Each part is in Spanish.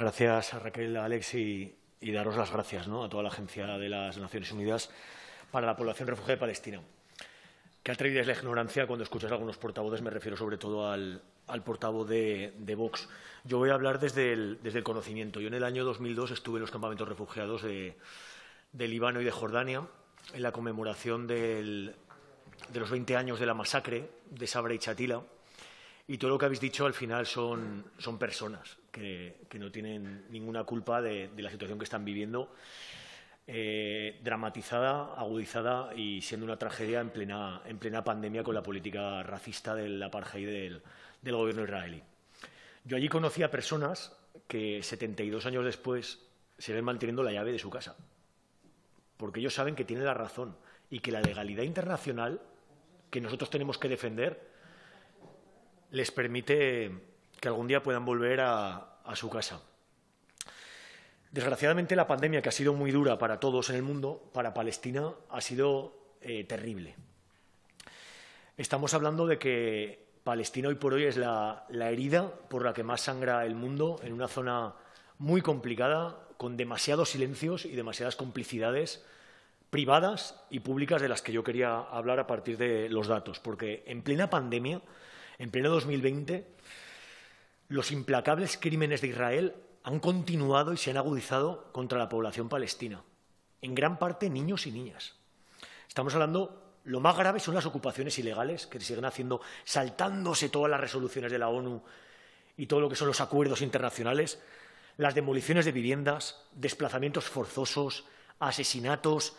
Gracias a Raquel, a Alex y daros las gracias, ¿no?, a toda la Agencia de las Naciones Unidas para la Población Refugiada de Palestina. Qué atrevida es la ignorancia cuando escuchas a algunos portavoces, me refiero sobre todo al portavoz de Vox. Yo voy a hablar desde el conocimiento. Yo en el año 2002 estuve en los campamentos refugiados de Líbano y de Jordania en la conmemoración de los 20 años de la masacre de Sabra y Shatila. Y todo lo que habéis dicho al final son personas que no tienen ninguna culpa de la situación que están viviendo, dramatizada, agudizada y siendo una tragedia en plena pandemia con la política racista del apartheid del gobierno israelí. Yo allí conocí a personas que 72 años después se ven manteniendo la llave de su casa, porque ellos saben que tienen la razón y que la legalidad internacional que nosotros tenemos que defender les permite que algún día puedan volver a su casa. Desgraciadamente, la pandemia, que ha sido muy dura para todos en el mundo, para Palestina ha sido terrible. Estamos hablando de que Palestina hoy por hoy es la herida por la que más sangra el mundo, en una zona muy complicada, con demasiados silencios y demasiadas complicidades privadas y públicas de las que yo quería hablar a partir de los datos, porque en plena pandemia, en pleno 2020, los implacables crímenes de Israel han continuado y se han agudizado contra la población palestina, en gran parte niños y niñas. Estamos hablando, lo más grave son las ocupaciones ilegales que se siguen haciendo, saltándose todas las resoluciones de la ONU y todo lo que son los acuerdos internacionales, las demoliciones de viviendas, desplazamientos forzosos, asesinatos,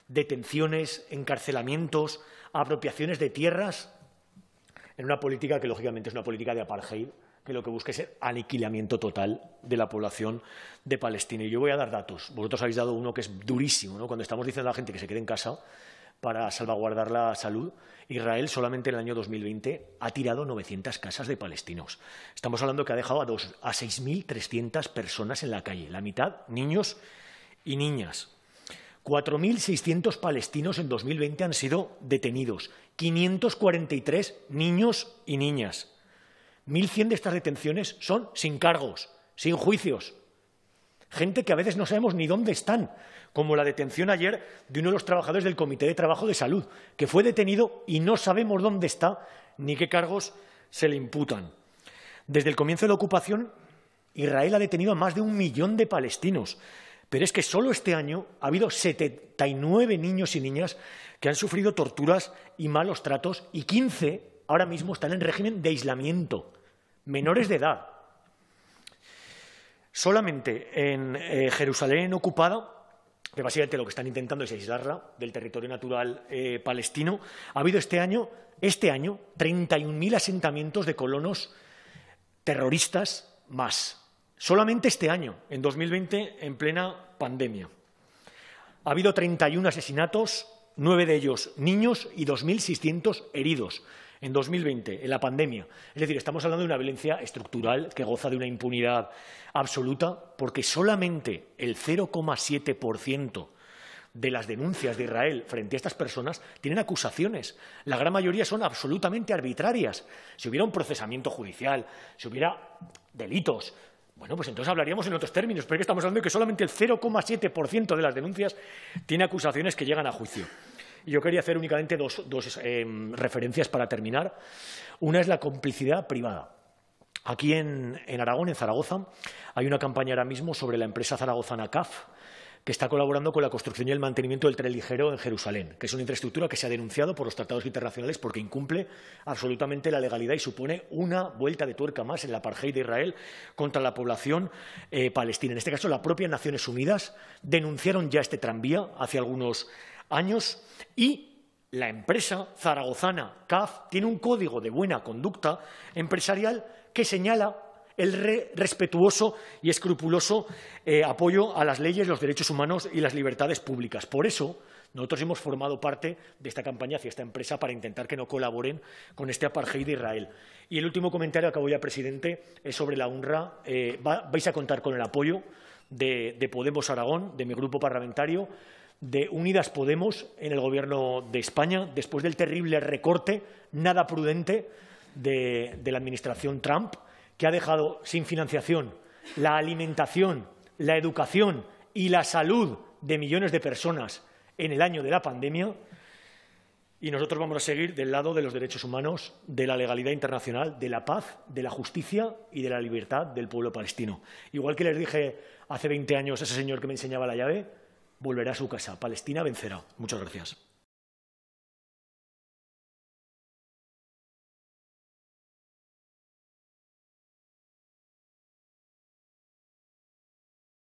detenciones, encarcelamientos, apropiaciones de tierras, en una política que, lógicamente, es una política de apartheid, que lo que busca es el aniquilamiento total de la población de Palestina. Y yo voy a dar datos. Vosotros habéis dado uno que es durísimo, ¿no? Cuando estamos diciendo a la gente que se quede en casa para salvaguardar la salud, Israel solamente en el año 2020 ha tirado 900 casas de palestinos. Estamos hablando que ha dejado a 6.300 personas en la calle, la mitad niños y niñas. 4.600 palestinos en 2020 han sido detenidos, 543 niños y niñas. 1.100 de estas detenciones son sin cargos, sin juicios. Gente que a veces no sabemos ni dónde están, como la detención ayer de uno de los trabajadores del Comité de Trabajo de Salud, que fue detenido y no sabemos dónde está ni qué cargos se le imputan. Desde el comienzo de la ocupación, Israel ha detenido a más de 1 millón de palestinos. Pero es que solo este año ha habido 79 niños y niñas que han sufrido torturas y malos tratos y 15 ahora mismo están en régimen de aislamiento, menores de edad. Solamente en Jerusalén ocupada, que básicamente lo que están intentando es aislarla del territorio natural palestino, ha habido este año 31.000 asentamientos de colonos terroristas más. Solamente este año, en 2020, en plena pandemia. Ha habido 31 asesinatos, 9 de ellos niños y 2.600 heridos en 2020, en la pandemia. Es decir, estamos hablando de una violencia estructural que goza de una impunidad absoluta, porque solamente el 0,7% de las denuncias de Israel frente a estas personas tienen acusaciones. La gran mayoría son absolutamente arbitrarias. Si hubiera un procesamiento judicial, si hubiera delitos, bueno, pues entonces hablaríamos en otros términos, pero es que estamos hablando de que solamente el 0,7% de las denuncias tiene acusaciones que llegan a juicio. Y yo quería hacer únicamente dos referencias para terminar. Una es la complicidad privada. Aquí en Aragón, en Zaragoza, hay una campaña ahora mismo sobre la empresa zaragozana CAF, que está colaborando con la construcción y el mantenimiento del tren ligero en Jerusalén, que es una infraestructura que se ha denunciado por los tratados internacionales porque incumple absolutamente la legalidad y supone una vuelta de tuerca más en el apartheid de Israel contra la población palestina. En este caso, las propias Naciones Unidas denunciaron ya este tranvía hace algunos años y la empresa zaragozana CAF tiene un código de buena conducta empresarial que señala el respetuoso y escrupuloso apoyo a las leyes, los derechos humanos y las libertades públicas. Por eso, nosotros hemos formado parte de esta campaña hacia esta empresa para intentar que no colaboren con este apartheid de Israel. Y el último comentario, acabo ya, presidente, es sobre la UNRWA. Vais a contar con el apoyo de Podemos Aragón, de mi grupo parlamentario, de Unidas Podemos en el Gobierno de España, después del terrible recorte nada prudente de la administración Trump, que ha dejado sin financiación la alimentación, la educación y la salud de millones de personas en el año de la pandemia, y nosotros vamos a seguir del lado de los derechos humanos, de la legalidad internacional, de la paz, de la justicia y de la libertad del pueblo palestino. Igual que les dije hace 20 años a ese señor que me enseñaba la llave, volverá a su casa. Palestina vencerá. Muchas gracias.